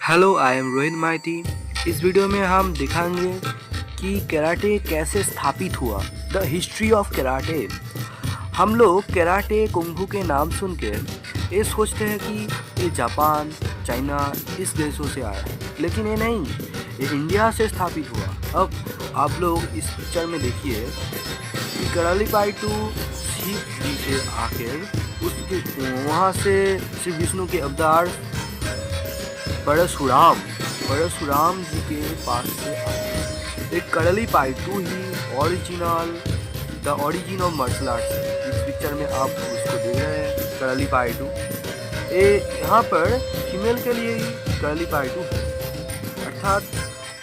Hello, I am Rohit माइती। इस video में हम दिखाएंगे कि कराटे कैसे स्थापित हुआ, द हिस्ट्री ऑफ कराटे। हम लोग कराटे कुंफू के नाम सुन के ये सोचते हैं कि ये जापान, चाइना इस देशों से आया, लेकिन ये नहीं, ये इंडिया से स्थापित हुआ। अब आप लोग इस पिक्चर में देखिए कि करालीपायटू शिव जी से आकर उसके वहाँ से श्री विष्णु के अवतार परशुराम जी के पास से आए। एक करालीपायटू ही the origin of martial arts. इस पिक्चर में आप उसको देख रहे हैं, करालीपायटू। ये यहाँ पर फीमेल के लिए ही करालीपायटू है, अर्थात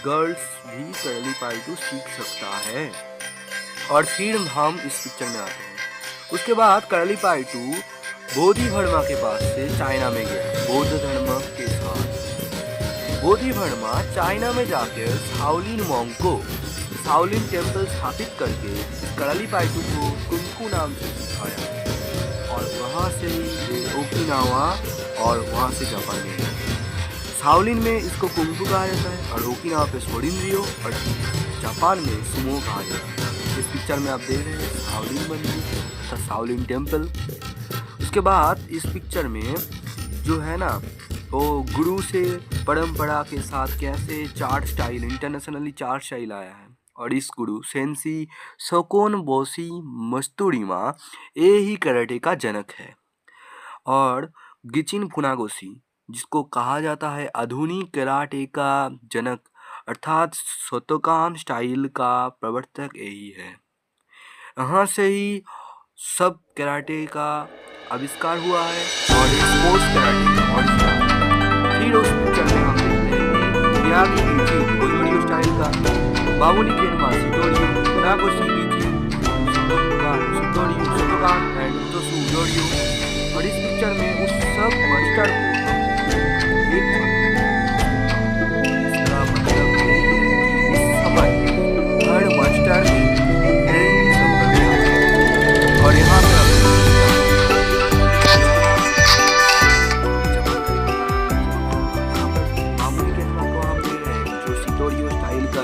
गर्ल्स भी करालीपायटू सीख सकता है। और फिर हम इस पिक्चर में आते हैं। उसके बाद करालीपायटू बोधिधर्मा के पास से चाइना में गया। बौद्ध धर्म के साथ बोधिधर्मा चाइना में जाकर शाओलिन टेम्पल स्थापित करके करालीपायटू को कुंफू नाम से सिखाया, और वहाँ से ही ओकिनावा और वहाँ से जापान में गया। शाओलिन में इसको कुंफू कहा जाता है और ओकिनावा पे शोरिन-रियो और जापान में सुमो कहा जाता है। इस पिक्चर में आप देख रहे हैं शाओलिन मंदिर तथा शाओलिन टेम्पल। उसके बाद इस पिक्चर में जो है ना, वो गुरु से परंपरा के साथ कैसे इंटरनेशनली चार स्टाइल आया है। और इस गुरु सेंसी सोकोन बोशी मस्तुरिमा ये ही कराटे का जनक है। और गिचिन फुनागोशी, जिसको कहा जाता है आधुनिक कराटे का जनक, अर्थात शोतोकान स्टाइल का प्रवर्तक यही है। यहाँ से ही सब कराटे का आविष्कार हुआ है और स्पोर्ट्स कराटे का ओरिजिन। फिर उस पिक्चर में हम देखते हैं कि मियागी गिची गोजोरियो स्टाइल का, बाबुनी केनमा सितोरियो, फुनागोशी गिची शोतोकान एंड तोसु योरियो। और इस पिक्चर में उस सब मास्टर को इसका मतलब है कि उस समय हर मास्टर ट्रेनिंग संभव है। और यहाँ पे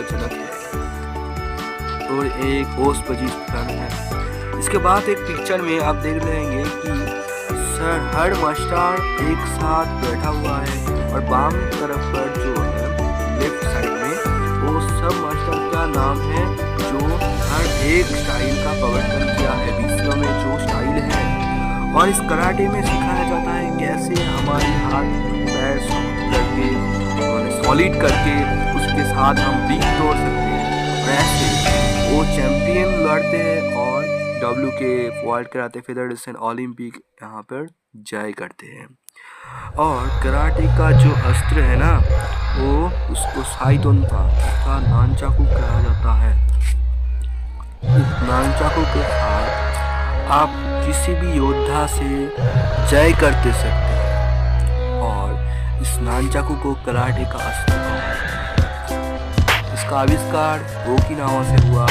जनक है और एक ओस पजीज है। इसके बाद एक पिक्चर में आप देख लेंगे कि सर हर मास्टर एक साथ बैठा हुआ है और बाम तरफ पर जो है लेफ्ट साइड में वो सब मास्टर का नाम है जो हर एक स्टाइल का प्रवर्तन किया है विश्व में जो स्टाइल है। और इस कराटे में सिखाया जाता है कैसे हमारे हाथ पैर सॉलिड करके उसके साथ हम रिंग तोड़ सकते हैं। वैसे वो चैंपियन लड़ते हैं और WK world karate federation Olympic यहाँ पर जय करते हैं। और कराटे का जो अस्त्र है ना, वो उसको साइतोन था नानचाकू कहा जाता है। इस नानचाकू के साथ आप किसी भी योद्धा से जय करते सकते हैं। और इस नानचाकू को कराटे का अस्त्र कहा जाता है। इसका आविष्कार ओकिनावा से हुआ।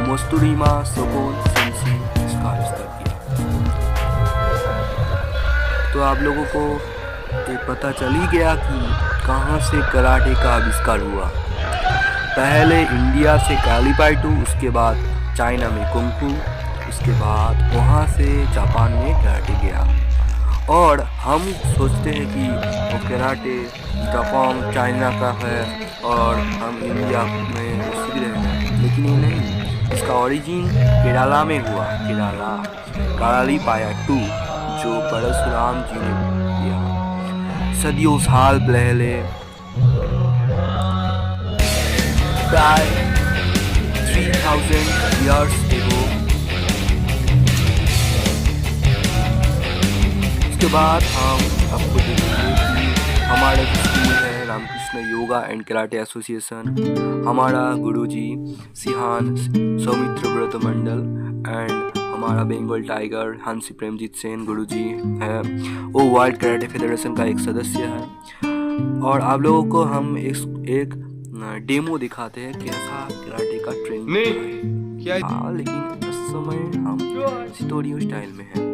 मस्तुरिमा सोकोन सेंसी इसका आविष्कार किया। तो आप लोगों को ये पता चल ही गया कि कहाँ से कराटे का आविष्कार हुआ। पहले इंडिया से करालीपायटू, उसके बाद चाइना में कुंफू, उसके बाद वहाँ से जापान में कराटे गया। और हम सोचते हैं कि वो कराटे जापान चाइना का है और हम इंडिया में सीख रहे हैं, लेकिन ये नहीं। इसका ओरिजिन केरला में हुआ। करालीपायटू जो परशुराम जी ने किया सदियों साल पहले, प्राय 3000 years ago। उसके बाद हम आपको देखेंगे कि हमारा स्कूल है Ramakrishna yoga and karate association. हमारा गुरुजी सिहान सौमित्र व्रत मंडल एंड हमारा बंगाल टाइगर हंसी प्रेमजीत सेन गुरुजी है, वो वर्ल्ड कराटे फेडरेशन का एक सदस्य है। और आप लोगों को हम एक डेमो दिखाते हैं कैसा कराटे का ट्रेनिंग है। लेकिन इस समय हम सितोरियो स्टाइल में हैं।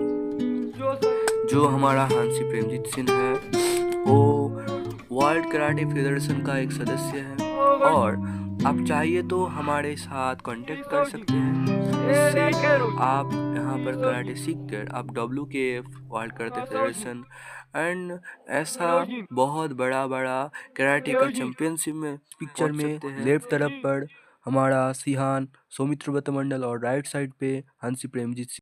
जो हमारा हंसी प्रेमजीत सिंह है वो वर्ल्ड कराटे फेडरेशन का एक सदस्य है और आप चाहिए तो हमारे साथ कांटेक्ट कर सकते हैं। इससे आप यहाँ पर कराटे सीख कर आप WKF world karate federation and ऐसा बहुत बड़ा बड़ा कराटे का चैंपियनशिप में पिक्चर में लेफ्ट तरफ पर हमारा सिहान सौमित्र मंडल और राइट साइड पे हंसी प्रेमजीत